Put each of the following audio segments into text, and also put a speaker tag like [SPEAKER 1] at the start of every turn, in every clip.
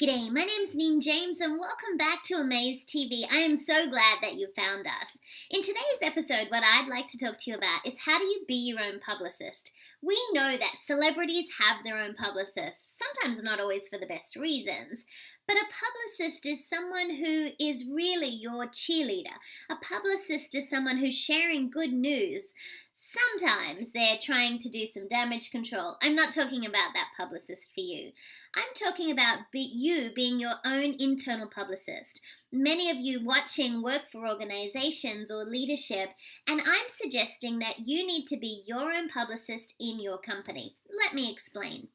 [SPEAKER 1] G'day, my name's Neen James and welcome back to Amaze TV. I am so glad that you found us. In today's episode, what I'd like to talk to you about is how do you be your own publicist? We know that celebrities have their own publicists, sometimes not always for the best reasons, but a publicist is someone who is really your cheerleader. A publicist is someone who's sharing good news. Sometimes they're trying to do some damage control. I'm not talking about that publicist for you. I'm talking about you being your own internal publicist. Many of you watching work for organizations or leadership, and I'm suggesting that you need to be your own publicist in your company. Let me explain.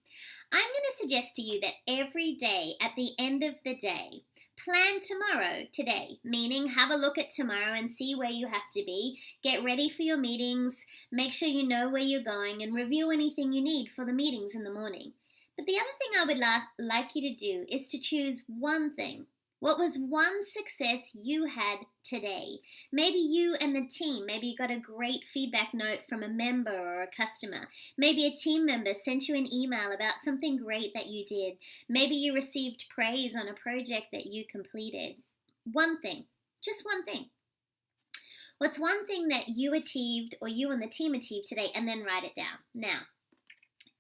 [SPEAKER 1] I'm going to suggest to you that every day, at the end of the day, plan tomorrow today, meaning have a look at tomorrow and see where you have to be. Get ready for your meetings, make sure you know where you're going, and review anything you need for the meetings in the morning. But the other thing I would like you to do is to choose one thing. What was one success you had today? Maybe you and the team, maybe you got a great feedback note from a member or a customer. Maybe a team member sent you an email about something great that you did. Maybe you received praise on a project that you completed. One thing, just one thing. What's one thing that you achieved or you and the team achieved today, and then write it down. Now,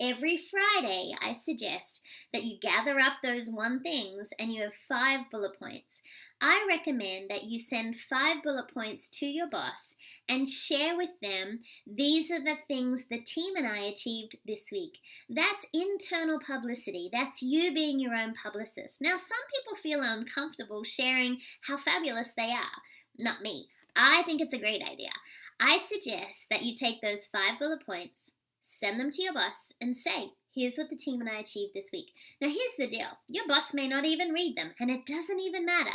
[SPEAKER 1] every Friday, I suggest that you gather up those one things and you have 5 bullet points. I recommend that you send 5 bullet points to your boss and share with them, these are the things the team and I achieved this week. That's internal publicity. That's you being your own publicist. Now, some people feel uncomfortable sharing how fabulous they are. Not me. I think it's a great idea. I suggest that you take those 5 bullet points, send them to your boss and say, here's what the team and I achieved this week. Now here's the deal. Your boss may not even read them, and it doesn't even matter.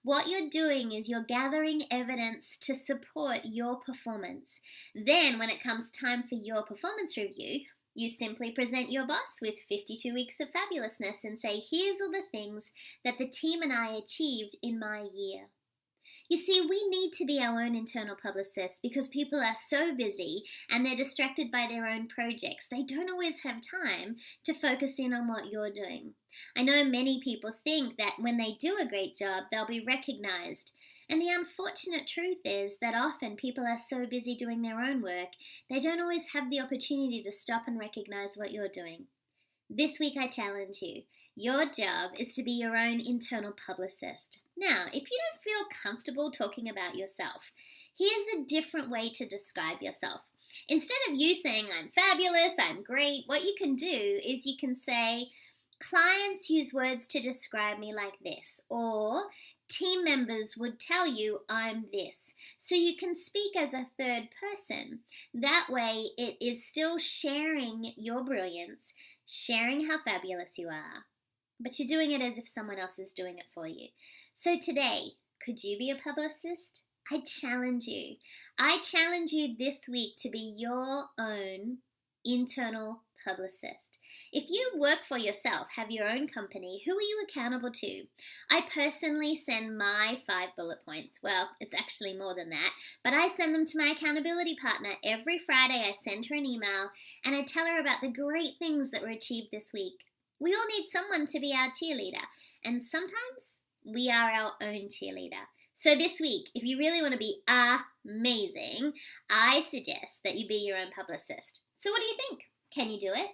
[SPEAKER 1] What you're doing is you're gathering evidence to support your performance. Then when it comes time for your performance review, you simply present your boss with 52 weeks of fabulousness and say, here's all the things that the team and I achieved in my year. You see, we need to be our own internal publicists because people are so busy and they're distracted by their own projects. They don't always have time to focus in on what you're doing. I know many people think that when they do a great job, they'll be recognized. And the unfortunate truth is that often people are so busy doing their own work, they don't always have the opportunity to stop and recognize what you're doing. This week I challenge you. Your job is to be your own internal publicist. Now, if you don't feel comfortable talking about yourself, here's a different way to describe yourself. Instead of you saying, I'm fabulous, I'm great, what you can do is you can say, clients use words to describe me like this, or team members would tell you I'm this. So you can speak as a third person. That way it is still sharing your brilliance, sharing how fabulous you are, but you're doing it as if someone else is doing it for you. So today, could you be a publicist? I challenge you. I challenge you this week to be your own internal publicist. If you work for yourself, have your own company, who are you accountable to? I personally send my 5 bullet points. Well, it's actually more than that, but I send them to my accountability partner. Every Friday I send her an email and I tell her about the great things that were achieved this week. We all need someone to be our cheerleader, and sometimes we are our own cheerleader. So this week, if you really want to be amazing, I suggest that you be your own publicist. So what do you think? Can you do it?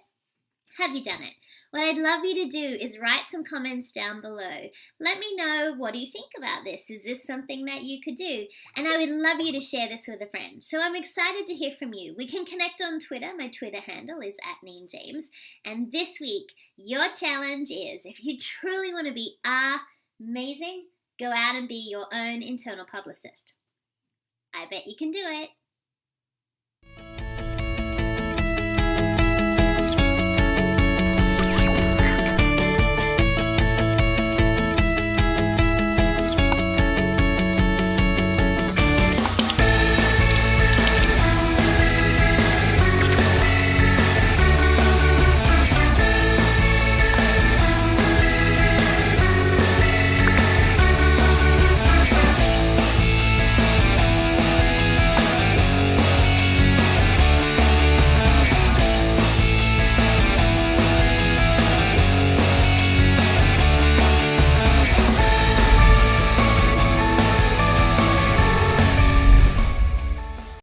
[SPEAKER 1] Have you done it? What I'd love you to do is write some comments down below. Let me know, what do you think about this? Is this something that you could do? And I would love you to share this with a friend. So I'm excited to hear from you. We can connect on Twitter. My Twitter handle is @NeenJames. And this week, your challenge is, if you truly want to be amazing, go out and be your own internal publicist. I bet you can do it.